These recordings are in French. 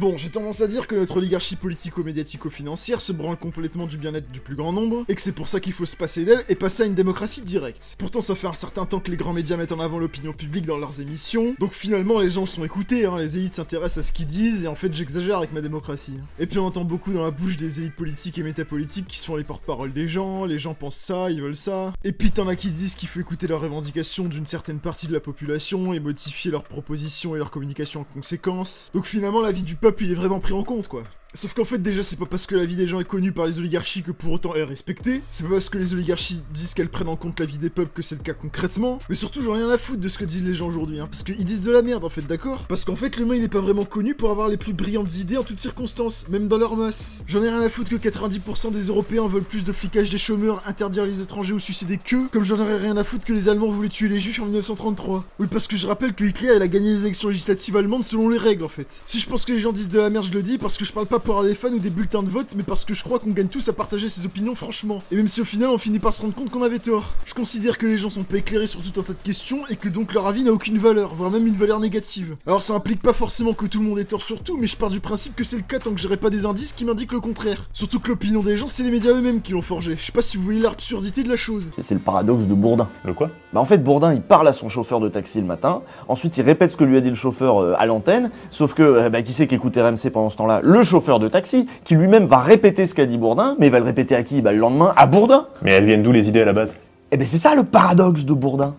Bon, j'ai tendance à dire que notre oligarchie politico-médiatico-financière se branle complètement du bien-être du plus grand nombre, et que c'est pour ça qu'il faut se passer d'elle et passer à une démocratie directe. Pourtant, ça fait un certain temps que les grands médias mettent en avant l'opinion publique dans leurs émissions, donc finalement les gens sont écoutés, hein, les élites s'intéressent à ce qu'ils disent, et en fait j'exagère avec ma démocratie. Et puis on entend beaucoup dans la bouche des élites politiques et métapolitiques qui se font les porte-parole des gens pensent ça, ils veulent ça, et puis t'en as qui disent qu'il faut écouter leurs revendications d'une certaine partie de la population et modifier leurs propositions et leur communication en conséquence. Donc finalement l'avis du peuple il est vraiment pris en compte quoi. Sauf qu'en fait déjà c'est pas parce que la vie des gens est connue par les oligarchies que pour autant elle est respectée, c'est pas parce que les oligarchies disent qu'elles prennent en compte la vie des peuples que c'est le cas concrètement, mais surtout j'en ai rien à foutre de ce que disent les gens aujourd'hui, hein, parce qu'ils disent de la merde en fait, d'accord? Parce qu'en fait l'humain il est pas vraiment connu pour avoir les plus brillantes idées en toutes circonstances, même dans leur masse. J'en ai rien à foutre que 90% des Européens veulent plus de flicage des chômeurs, interdire les étrangers ou sucer des queues, comme j'en aurais rien à foutre que les Allemands voulaient tuer les Juifs en 1933. Oui parce que je rappelle que Hitler il a gagné les élections législatives allemandes selon les règles en fait. Si je pense que les gens disent de la merde je le dis parce que je parle pas pour avoir des fans ou des bulletins de vote, mais parce que je crois qu'on gagne tous à partager ses opinions franchement. Et même si au final on finit par se rendre compte qu'on avait tort. Je considère que les gens sont pas éclairés sur tout un tas de questions et que donc leur avis n'a aucune valeur, voire même une valeur négative. Alors ça implique pas forcément que tout le monde ait tort sur tout, mais je pars du principe que c'est le cas tant que j'aurai pas des indices qui m'indiquent le contraire. Surtout que l'opinion des gens c'est les médias eux-mêmes qui l'ont forgé. Je sais pas si vous voyez l'absurdité de la chose. Et c'est le paradoxe de Bourdin. Le quoi? Bah en fait Bourdin il parle à son chauffeur de taxi le matin, ensuite il répète ce que lui a dit le chauffeur à l'antenne, sauf que qui c'est qui écoutait RMC pendant ce temps-là? Le chauffeur de taxi, qui lui-même va répéter ce qu'a dit Bourdin, mais il va le répéter à qui? Bah le lendemain à Bourdin. Mais elles viennent d'où les idées à la base? Eh ben c'est ça le paradoxe de Bourdin.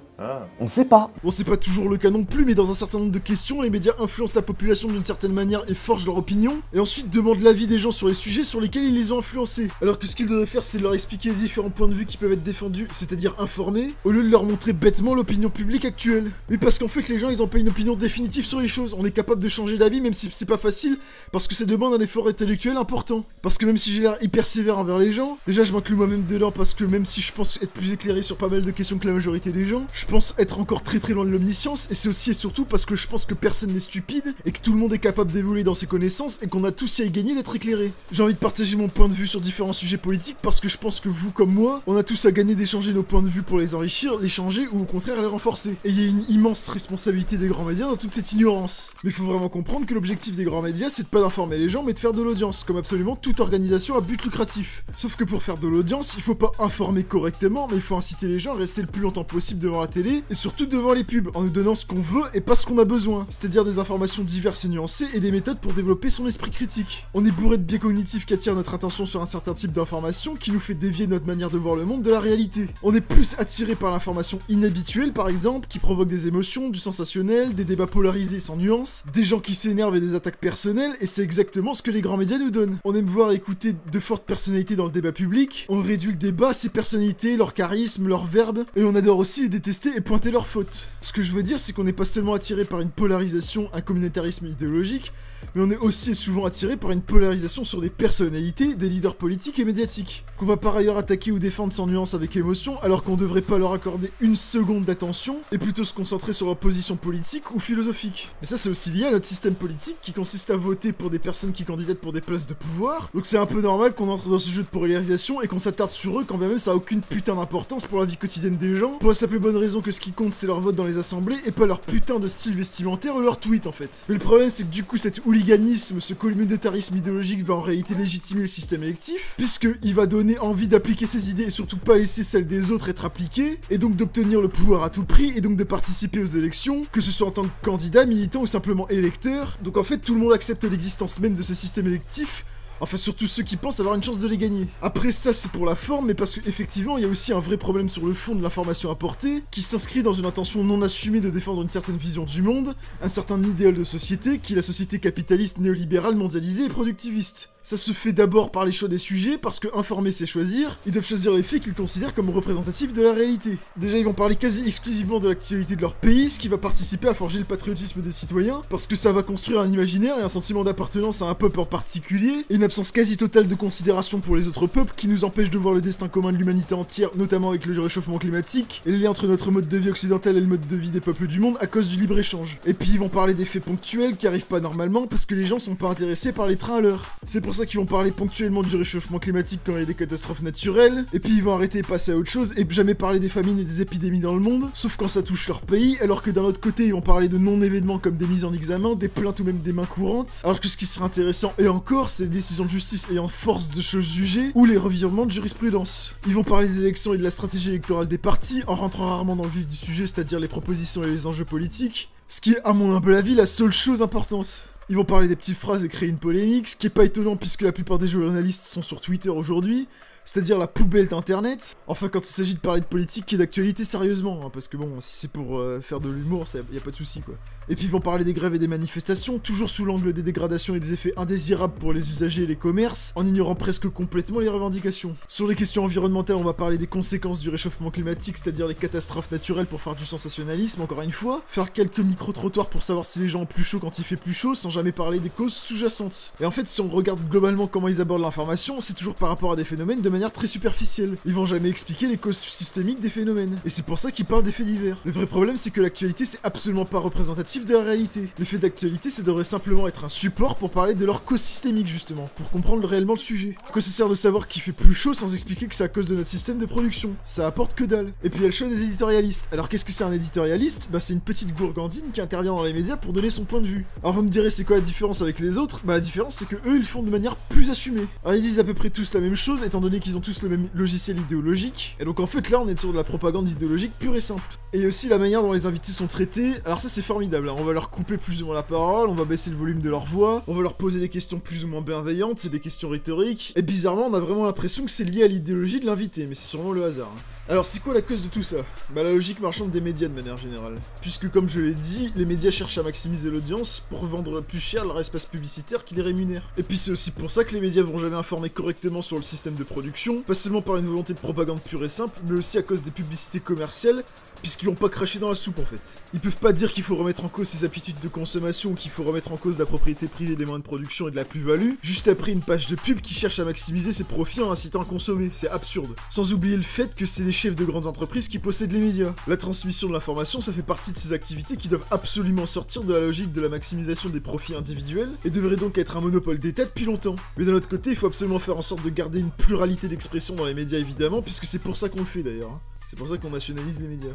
On sait pas. Bon, c'est pas toujours le cas non plus, mais dans un certain nombre de questions, les médias influencent la population d'une certaine manière et forgent leur opinion, et ensuite demandent l'avis des gens sur les sujets sur lesquels ils les ont influencés. Alors que ce qu'ils devraient faire, c'est de leur expliquer les différents points de vue qui peuvent être défendus, c'est-à-dire informés, au lieu de leur montrer bêtement l'opinion publique actuelle. Mais parce qu'en fait, les gens, ils ont pas une opinion définitive sur les choses. On est capable de changer d'avis, même si c'est pas facile, parce que ça demande un effort intellectuel important. Parce que même si j'ai l'air hyper sévère envers les gens, déjà je m'inclus moi-même dedans, parce que même si je pense être plus éclairé sur pas mal de questions que la majorité des gens, je pense être encore très loin de l'omniscience, et c'est aussi et surtout parce que je pense que personne n'est stupide, et que tout le monde est capable d'évoluer dans ses connaissances, et qu'on a tous à y gagner d'être éclairé. J'ai envie de partager mon point de vue sur différents sujets politiques, parce que je pense que vous comme moi, on a tous à gagner d'échanger nos points de vue pour les enrichir, les changer, ou au contraire les renforcer. Et il y a une immense responsabilité des grands médias dans toute cette ignorance. Mais il faut vraiment comprendre que l'objectif des grands médias, c'est de pas d'informer les gens, mais de faire de l'audience, comme absolument toute organisation à but lucratif. Sauf que pour faire de l'audience, il faut pas informer correctement, mais il faut inciter les gens à rester le plus longtemps possible devant la télé, et surtout devant les pubs, en nous donnant ce qu'on veut et pas ce qu'on a besoin, c'est-à-dire des informations diverses et nuancées et des méthodes pour développer son esprit critique. On est bourré de biais cognitifs qui attirent notre attention sur un certain type d'information qui nous fait dévier notre manière de voir le monde de la réalité. On est plus attiré par l'information inhabituelle par exemple, qui provoque des émotions, du sensationnel, des débats polarisés sans nuance, des gens qui s'énervent et des attaques personnelles, et c'est exactement ce que les grands médias nous donnent. On aime voir et écouter de fortes personnalités dans le débat public, on réduit le débat à ces personnalités, leur charisme, leur verbe, et on adore aussi les détester et pointer leurs fautes. Ce que je veux dire, c'est qu'on n'est pas seulement attiré par une polarisation, un communautarisme idéologique, mais on est aussi et souvent attiré par une polarisation sur des personnalités, des leaders politiques et médiatiques, qu'on va par ailleurs attaquer ou défendre sans nuance avec émotion, alors qu'on devrait pas leur accorder une seconde d'attention, et plutôt se concentrer sur leur position politique ou philosophique. Mais ça c'est aussi lié à notre système politique, qui consiste à voter pour des personnes qui candidatent pour des places de pouvoir, donc c'est un peu normal qu'on entre dans ce jeu de polarisation et qu'on s'attarde sur eux quand bien même ça a aucune putain d'importance pour la vie quotidienne des gens, pour la simple bonne raison que ce qui compte c'est leur vote dans les assemblées, et pas leur putain de style vestimentaire ou leur tweet en fait. Mais le problème c'est que du coup cet hooliganisme, ce communautarisme idéologique va en réalité légitimer le système électif, puisqu'il va donner envie d'appliquer ses idées et surtout pas laisser celles des autres être appliquées, et donc d'obtenir le pouvoir à tout prix, et donc de participer aux élections, que ce soit en tant que candidat, militant ou simplement électeur. Donc en fait tout le monde accepte l'existence même de ces systèmes électifs, enfin surtout ceux qui pensent avoir une chance de les gagner. Après ça c'est pour la forme, mais parce qu'effectivement il y a aussi un vrai problème sur le fond de l'information apportée, qui s'inscrit dans une intention non assumée de défendre une certaine vision du monde, un certain idéal de société, qui est la société capitaliste, néolibérale, mondialisée et productiviste. Ça se fait d'abord par les choix des sujets, parce que informer c'est choisir, ils doivent choisir les faits qu'ils considèrent comme représentatifs de la réalité. Déjà ils vont parler quasi exclusivement de l'actualité de leur pays, ce qui va participer à forger le patriotisme des citoyens, parce que ça va construire un imaginaire et un sentiment d'appartenance à un peuple en particulier, et une absence quasi totale de considération pour les autres peuples qui nous empêche de voir le destin commun de l'humanité entière, notamment avec le réchauffement climatique, et le lien entre notre mode de vie occidental et le mode de vie des peuples du monde à cause du libre-échange. Et puis ils vont parler des faits ponctuels qui arrivent pas normalement parce que les gens sont pas intéressés par les trains à l'heure. C'est pour pour ça qu'ils vont parler ponctuellement du réchauffement climatique quand il y a des catastrophes naturelles, et puis ils vont arrêter et passer à autre chose, et jamais parler des famines et des épidémies dans le monde, sauf quand ça touche leur pays, alors que d'un autre côté, ils vont parler de non-événements comme des mises en examen, des plaintes ou même des mains courantes, alors que ce qui serait intéressant, et encore, c'est les décisions de justice ayant force de choses jugées, ou les revirements de jurisprudence. Ils vont parler des élections et de la stratégie électorale des partis, en rentrant rarement dans le vif du sujet, c'est-à-dire les propositions et les enjeux politiques, ce qui est, à mon humble avis, la seule chose importante. Ils vont parler des petites phrases et créer une polémique, ce qui est pas étonnant puisque la plupart des journalistes sont sur Twitter aujourd'hui, c'est-à-dire la poubelle d'internet. Enfin, quand il s'agit de parler de politique et d'actualité sérieusement, hein, parce que bon, si c'est pour faire de l'humour, y a pas de souci quoi. Et puis ils vont parler des grèves et des manifestations, toujours sous l'angle des dégradations et des effets indésirables pour les usagers et les commerces, en ignorant presque complètement les revendications. Sur les questions environnementales, on va parler des conséquences du réchauffement climatique, c'est-à-dire les catastrophes naturelles pour faire du sensationnalisme, encore une fois, faire quelques micro-trottoirs pour savoir si les gens ont plus chaud quand il fait plus chaud, sans jamais parler des causes sous-jacentes. Et en fait, si on regarde globalement comment ils abordent l'information, c'est toujours par rapport à des phénomènes de manière très superficielle. Ils vont jamais expliquer les causes systémiques des phénomènes. Et c'est pour ça qu'ils parlent des faits divers. Le vrai problème, c'est que l'actualité, c'est absolument pas représentatif de la réalité. Les faits d'actualité, ça devrait simplement être un support pour parler de leur cause systémique, justement, pour comprendre réellement le sujet. Quoi ça sert de savoir qu'il fait plus chaud sans expliquer que c'est à cause de notre système de production? Ça apporte que dalle. Et puis il y a le choix des éditorialistes. Alors qu'est-ce que c'est un éditorialiste? Bah c'est une petite gourgandine qui intervient dans les médias pour donner son point de vue. Alors vous me direz c'est quoi la différence avec les autres? Bah la différence c'est que eux ils le font de manière plus assumée. Alors ils disent à peu près tous la même chose, étant donné qu'ils ont tous le même logiciel idéologique. Et donc en fait là on est sur de la propagande idéologique pure et simple. Et il y a aussi la manière dont les invités sont traités. Alors ça c'est formidable, hein. On va leur couper plus ou moins la parole, on va baisser le volume de leur voix, on va leur poser des questions plus ou moins bienveillantes, c'est des questions rhétoriques. Et bizarrement on a vraiment l'impression que c'est lié à l'idéologie de l'invité, mais c'est sûrement le hasard. Hein. Alors c'est quoi la cause de tout ça? Bah la logique marchande des médias de manière générale. Puisque comme je l'ai dit, les médias cherchent à maximiser l'audience pour vendre plus cher leur espace publicitaire qui les rémunère. Et puis c'est aussi pour ça que les médias vont jamais informer correctement sur le système de production, pas seulement par une volonté de propagande pure et simple, mais aussi à cause des publicités commerciales, puisqu'ils vont pas cracher dans la soupe en fait. Ils peuvent pas dire qu'il faut remettre en cause ses habitudes de consommation ou qu'il faut remettre en cause la propriété privée des moyens de production et de la plus-value, juste après une page de pub qui cherche à maximiser ses profits en incitant à consommer, c'est absurde. Sans oublier le fait que c'est des chefs de grandes entreprises qui possèdent les médias. La transmission de l'information, ça fait partie de ces activités qui doivent absolument sortir de la logique de la maximisation des profits individuels, et devraient donc être un monopole d'État depuis longtemps. Mais d'un autre côté, il faut absolument faire en sorte de garder une pluralité d'expression dans les médias évidemment, puisque c'est pour ça qu'on le fait d'ailleurs. C'est pour ça qu'on nationalise les médias.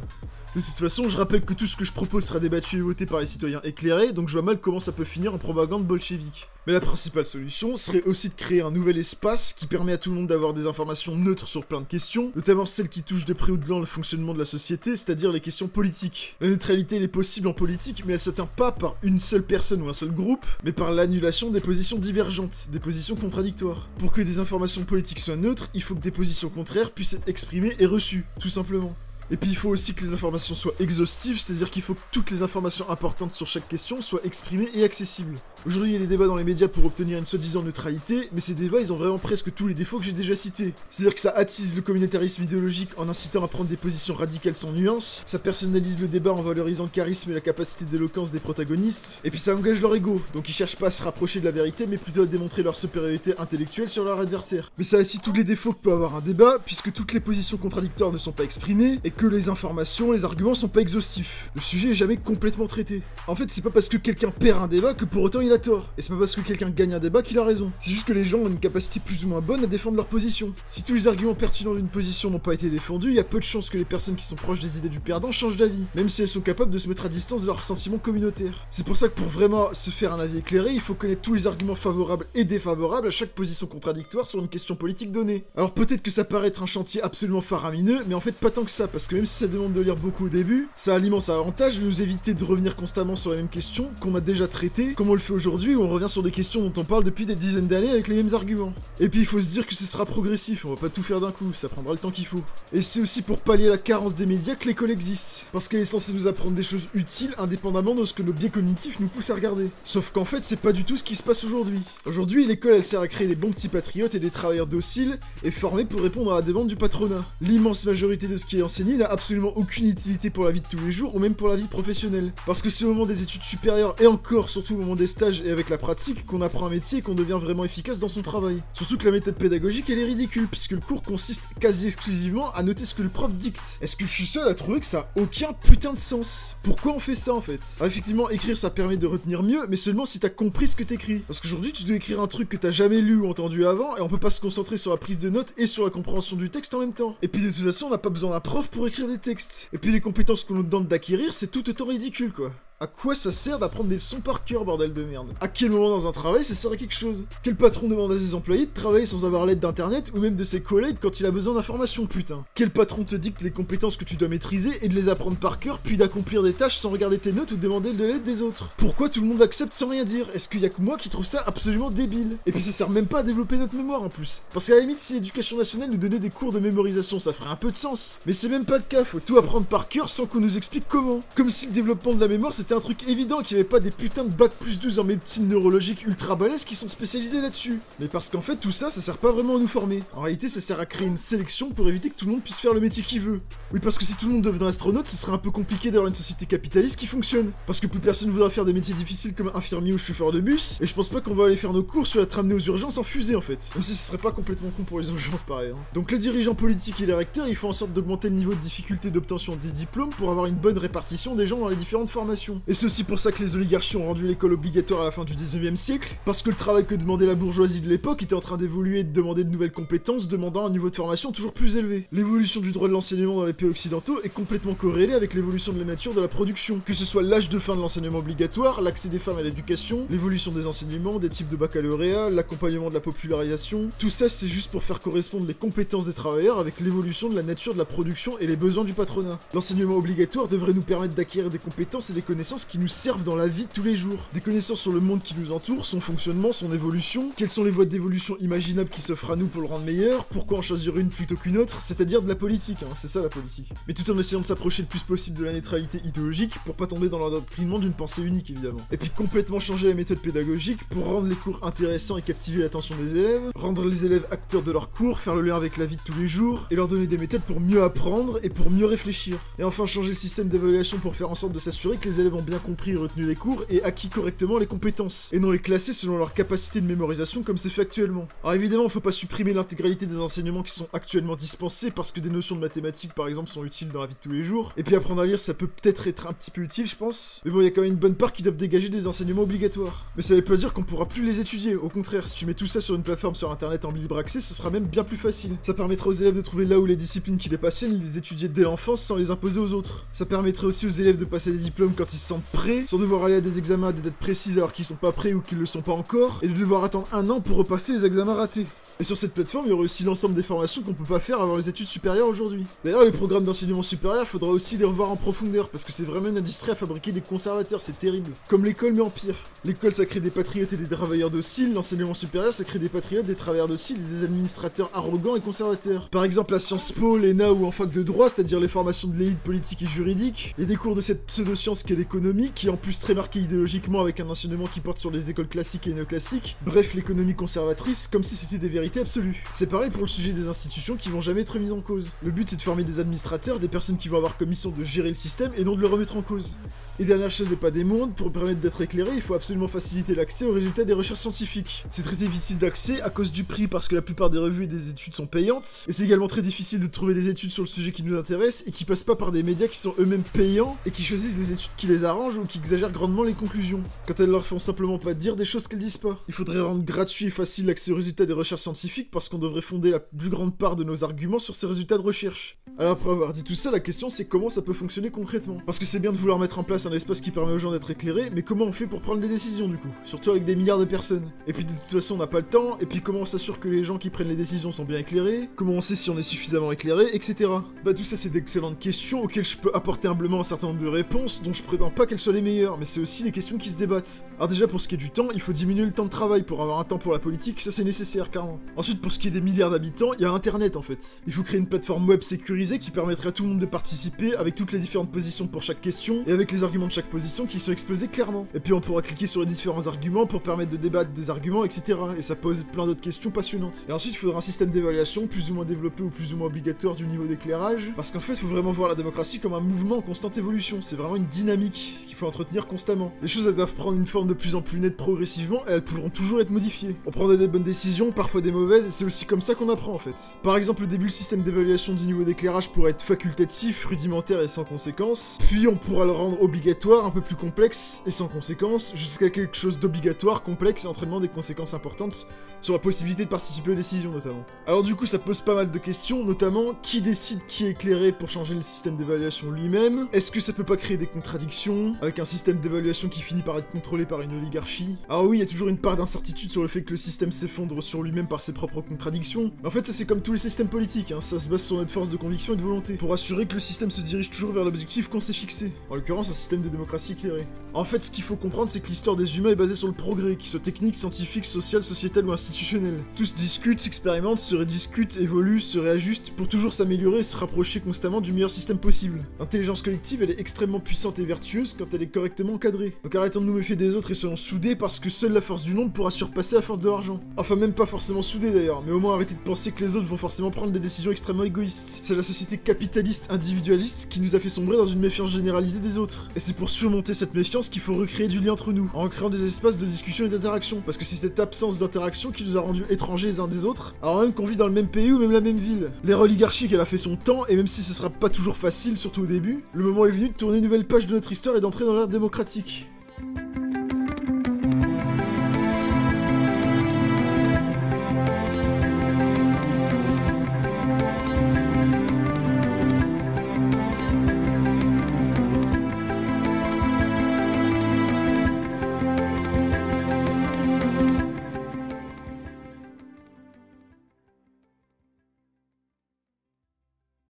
De toute façon, je rappelle que tout ce que je propose sera débattu et voté par les citoyens éclairés, donc je vois mal comment ça peut finir en propagande bolchevique. Mais la principale solution serait aussi de créer un nouvel espace qui permet à tout le monde d'avoir des informations neutres sur plein de questions, notamment celles qui touchent de près ou de loin le fonctionnement de la société, c'est-à-dire les questions politiques. La neutralité elle est possible en politique, mais elle s'atteint pas par une seule personne ou un seul groupe, mais par l'annulation des positions divergentes, des positions contradictoires. Pour que des informations politiques soient neutres, il faut que des positions contraires puissent être exprimées et reçues, tout simplement. Et puis il faut aussi que les informations soient exhaustives, c'est-à-dire qu'il faut que toutes les informations importantes sur chaque question soient exprimées et accessibles. Aujourd'hui il y a des débats dans les médias pour obtenir une soi-disant neutralité, mais ces débats ils ont vraiment presque tous les défauts que j'ai déjà cités. C'est-à-dire que ça attise le communautarisme idéologique en incitant à prendre des positions radicales sans nuance, ça personnalise le débat en valorisant le charisme et la capacité d'éloquence des protagonistes, et puis ça engage leur ego, donc ils cherchent pas à se rapprocher de la vérité mais plutôt à démontrer leur supériorité intellectuelle sur leur adversaire. Mais ça a aussi tous les défauts que peut avoir un débat, puisque toutes les positions contradictoires ne sont pas exprimées, et que les informations, les arguments sont pas exhaustifs. Le sujet est jamais complètement traité. En fait, c'est pas parce que quelqu'un perd un débat que pour autant il a tort. Et c'est pas parce que quelqu'un gagne un débat qu'il a raison. C'est juste que les gens ont une capacité plus ou moins bonne à défendre leur position. Si tous les arguments pertinents d'une position n'ont pas été défendus, il y a peu de chances que les personnes qui sont proches des idées du perdant changent d'avis, même si elles sont capables de se mettre à distance de leurs sentiments communautaires. C'est pour ça que pour vraiment se faire un avis éclairé, il faut connaître tous les arguments favorables et défavorables à chaque position contradictoire sur une question politique donnée. Alors peut-être que ça paraît être un chantier absolument faramineux, mais en fait pas tant que ça, parce que même si ça demande de lire beaucoup au début, ça a l'immense avantage de nous éviter de revenir constamment sur la même question qu'on a déjà traitée, comme on le fait aujourd'hui où on revient sur des questions dont on parle depuis des dizaines d'années avec les mêmes arguments. Et puis il faut se dire que ce sera progressif, on va pas tout faire d'un coup, ça prendra le temps qu'il faut. Et c'est aussi pour pallier la carence des médias que l'école existe, parce qu'elle est censée nous apprendre des choses utiles indépendamment de ce que nos biais cognitifs nous poussent à regarder. Sauf qu'en fait c'est pas du tout ce qui se passe aujourd'hui. Aujourd'hui l'école elle sert à créer des bons petits patriotes et des travailleurs dociles, et formés pour répondre à la demande du patronat. L'immense majorité de ce qui est enseigné n'a absolument aucune utilité pour la vie de tous les jours ou même pour la vie professionnelle. Parce que c'est au moment des études supérieures et encore surtout au moment des stages et avec la pratique qu'on apprend un métier et qu'on devient vraiment efficace dans son travail. Surtout que la méthode pédagogique elle est ridicule puisque le cours consiste quasi exclusivement à noter ce que le prof dicte. Est-ce que je suis seul à trouver que ça a aucun putain de sens? Pourquoi on fait ça en fait? Alors effectivement écrire ça permet de retenir mieux mais seulement si t'as compris ce que t'écris. Parce qu'aujourd'hui tu dois écrire un truc que t'as jamais lu ou entendu avant et on peut pas se concentrer sur la prise de notes et sur la compréhension du texte en même temps. Et puis de toute façon on n'a pas besoin d'un prof pour écrire des textes. Et puis les compétences qu'on nous demande d'acquérir c'est tout autant ridicule quoi. À quoi ça sert d'apprendre des leçons par cœur, bordel de merde? À quel moment dans un travail ça sert à quelque chose? Quel patron demande à ses employés de travailler sans avoir l'aide d'internet ou même de ses collègues quand il a besoin d'informations, putain? Quel patron te dicte les compétences que tu dois maîtriser et de les apprendre par cœur puis d'accomplir des tâches sans regarder tes notes ou demander de l'aide des autres? Pourquoi tout le monde accepte sans rien dire? Est-ce qu'il y a que moi qui trouve ça absolument débile? Et puis ça sert même pas à développer notre mémoire en plus. Parce qu'à la limite si l'éducation nationale nous donnait des cours de mémorisation ça ferait un peu de sens. Mais c'est même pas le cas, faut tout apprendre par cœur sans qu'on nous explique comment. Comme si le développement de la mémoire c'était un truc évident qu'il n'y avait pas des putains de bac plus 12 en médecine neurologique ultra balèzes qui sont spécialisés là-dessus. Mais parce qu'en fait tout ça sert pas vraiment à nous former. En réalité ça sert à créer une sélection pour éviter que tout le monde puisse faire le métier qu'il veut. Oui parce que si tout le monde devenait astronaute ce serait un peu compliqué d'avoir une société capitaliste qui fonctionne. Parce que plus personne voudra faire des métiers difficiles comme infirmier ou chauffeur de bus. Et je pense pas qu'on va aller faire nos cours sur la ramener aux urgences en fusée en fait. Même si ce serait pas complètement con pour les urgences pareil. Donc les dirigeants politiques et les recteurs ils font en sorte d'augmenter le niveau de difficulté d'obtention des diplômes pour avoir une bonne répartition des gens dans les différentes formations. Et c'est aussi pour ça que les oligarchies ont rendu l'école obligatoire à la fin du 19e siècle, parce que le travail que demandait la bourgeoisie de l'époque était en train d'évoluer et de demander de nouvelles compétences, demandant un niveau de formation toujours plus élevé. L'évolution du droit de l'enseignement dans les pays occidentaux est complètement corrélée avec l'évolution de la nature de la production, que ce soit l'âge de fin de l'enseignement obligatoire, l'accès des femmes à l'éducation, l'évolution des enseignements, des types de baccalauréat, l'accompagnement de la popularisation, tout ça c'est juste pour faire correspondre les compétences des travailleurs avec l'évolution de la nature de la production et les besoins du patronat. L'enseignement obligatoire devrait nous permettre d'acquérir des compétences et des connaissances qui nous servent dans la vie tous les jours. Des connaissances sur le monde qui nous entoure, son fonctionnement, son évolution, quelles sont les voies d'évolution imaginables qui s'offrent à nous pour le rendre meilleur, pourquoi en choisir une plutôt qu'une autre, c'est-à-dire de la politique, hein, c'est ça la politique. Mais tout en essayant de s'approcher le plus possible de la neutralité idéologique pour pas tomber dans l'endoctrinement d'une pensée unique évidemment. Et puis complètement changer la méthode pédagogique pour rendre les cours intéressants et captiver l'attention des élèves, rendre les élèves acteurs de leurs cours, faire le lien avec la vie de tous les jours, et leur donner des méthodes pour mieux apprendre et pour mieux réfléchir. Et enfin changer le système d'évaluation pour faire en sorte de s'assurer que les élèves ont bien compris et retenu les cours et acquis correctement les compétences, et non les classer selon leur capacité de mémorisation comme c'est fait actuellement. Alors évidemment, faut pas supprimer l'intégralité des enseignements qui sont actuellement dispensés parce que des notions de mathématiques par exemple sont utiles dans la vie de tous les jours, et puis apprendre à lire ça peut peut-être être un petit peu utile je pense, mais bon il y a quand même une bonne part qui doivent dégager des enseignements obligatoires. Mais ça veut pas dire qu'on pourra plus les étudier, au contraire, si tu mets tout ça sur une plateforme sur internet en libre accès, ce sera même bien plus facile. Ça permettra aux élèves de trouver là où les disciplines qui les passionnent, les étudier dès l'enfance sans les imposer aux autres. Ça permettrait aussi aux élèves de passer des diplômes quand ils se sentent prêts, sans devoir aller à des examens à des dates précises alors qu'ils sont pas prêts ou qu'ils le sont pas encore, et de devoir attendre un an pour repasser les examens ratés. Et sur cette plateforme, il y aura aussi l'ensemble des formations qu'on peut pas faire avant les études supérieures aujourd'hui. D'ailleurs, les programmes d'enseignement supérieur, faudra aussi les revoir en profondeur, parce que c'est vraiment une industrie à fabriquer des conservateurs, c'est terrible. Comme l'école, mais en pire. L'école, ça crée des patriotes et des travailleurs dociles, l'enseignement supérieur, ça crée des patriotes, des travailleurs dociles et des administrateurs arrogants et conservateurs. Par exemple, à Sciences Po, l'ENA ou en fac de droit, c'est-à-dire les formations de l'élite politique et juridique, il y a des cours de cette pseudo-science qu'est l'économie, qui est en plus très marqué idéologiquement avec un enseignement qui porte sur les écoles classiques et néoclassiques, bref, l'économie conservatrice, comme si c'était des vérités absolues. C'est pareil pour le sujet des institutions qui vont jamais être mises en cause. Le but c'est de former des administrateurs, des personnes qui vont avoir comme mission de gérer le système et non de le remettre en cause. Et dernière chose et pas des moindres, pour permettre d'être éclairé, il faut absolument faciliter l'accès aux résultats des recherches scientifiques. C'est très difficile d'accès à cause du prix parce que la plupart des revues et des études sont payantes, et c'est également très difficile de trouver des études sur le sujet qui nous intéresse et qui passent pas par des médias qui sont eux-mêmes payants et qui choisissent les études qui les arrangent ou qui exagèrent grandement les conclusions, quand elles leur font simplement pas dire des choses qu'elles disent pas. Il faudrait rendre gratuit et facile l'accès aux résultats des recherches scientifiques parce qu'on devrait fonder la plus grande part de nos arguments sur ces résultats de recherche. Alors après avoir dit tout ça, la question c'est comment ça peut fonctionner concrètement. Parce que c'est bien de vouloir mettre en place un espace qui permet aux gens d'être éclairés, mais comment on fait pour prendre des décisions du coup? Surtout avec des milliards de personnes. Et puis de toute façon on n'a pas le temps, et puis comment on s'assure que les gens qui prennent les décisions sont bien éclairés? Comment on sait si on est suffisamment éclairé, etc. Bah tout ça c'est d'excellentes questions auxquelles je peux apporter humblement un certain nombre de réponses, dont je prétends pas qu'elles soient les meilleures, mais c'est aussi des questions qui se débattent. Alors déjà pour ce qui est du temps, il faut diminuer le temps de travail pour avoir un temps pour la politique, ça c'est nécessaire clairement. Ensuite pour ce qui est des milliards d'habitants, il y a internet en fait. Il faut créer une plateforme web sécurisée décentralisé qui permettrait à tout le monde de participer avec toutes les différentes positions pour chaque question et avec les arguments de chaque position qui sont exposés clairement. Et puis on pourra cliquer sur les différents arguments pour permettre de débattre des arguments, etc. Et ça pose plein d'autres questions passionnantes. Et ensuite, il faudra un système d'évaluation plus ou moins développé ou plus ou moins obligatoire du niveau d'éclairage, parce qu'en fait, il faut vraiment voir la démocratie comme un mouvement en constante évolution. C'est vraiment une dynamique qu'il faut entretenir constamment. Les choses, elles doivent prendre une forme de plus en plus nette progressivement et elles pourront toujours être modifiées. On prendra des bonnes décisions, parfois des mauvaises, et c'est aussi comme ça qu'on apprend en fait. Par exemple, au début, le système d'évaluation du niveau d'éclairage pourrait être facultatif, rudimentaire et sans conséquence. Puis on pourra le rendre obligatoire, un peu plus complexe et sans conséquence, jusqu'à quelque chose d'obligatoire, complexe et entraînement des conséquences importantes sur la possibilité de participer aux décisions notamment. Alors du coup, ça pose pas mal de questions, notamment qui décide qui est éclairé pour changer le système d'évaluation lui-même? Est-ce que ça peut pas créer des contradictions avec un système d'évaluation qui finit par être contrôlé par une oligarchie? Alors oui, il y a toujours une part d'incertitude sur le fait que le système s'effondre sur lui-même par ses propres contradictions. Mais en fait, ça c'est comme tous les systèmes politiques, hein. Ça se base sur notre force de conviction et de volonté, pour assurer que le système se dirige toujours vers l'objectif qu'on s'est fixé. En l'occurrence, un système de démocratie éclairée. En fait, ce qu'il faut comprendre, c'est que l'histoire des humains est basée sur le progrès, qu'il soit technique, scientifique, social, sociétal ou institutionnel. Tous discutent, s'expérimentent, se rediscutent, évoluent, se réajustent pour toujours s'améliorer et se rapprocher constamment du meilleur système possible. L'intelligence collective, elle est extrêmement puissante et vertueuse quand elle est correctement encadrée. Donc arrêtons de nous méfier des autres et soyons soudés parce que seule la force du nombre pourra surpasser la force de l'argent. Enfin, même pas forcément soudés d'ailleurs, mais au moins arrêter de penser que les autres vont forcément prendre des décisions extrêmement égoïstes. C'est la société capitaliste individualiste qui nous a fait sombrer dans une méfiance généralisée des autres. Et c'est pour surmonter cette méfiance qu'il faut recréer du lien entre nous, en créant des espaces de discussion et d'interaction. Parce que c'est cette absence d'interaction qui nous a rendus étrangers les uns des autres, alors même qu'on vit dans le même pays ou même la même ville. L'ère oligarchique, elle a fait son temps, et même si ce sera pas toujours facile, surtout au début, le moment est venu de tourner une nouvelle page de notre histoire et d'entrer dans l'ère démocratique.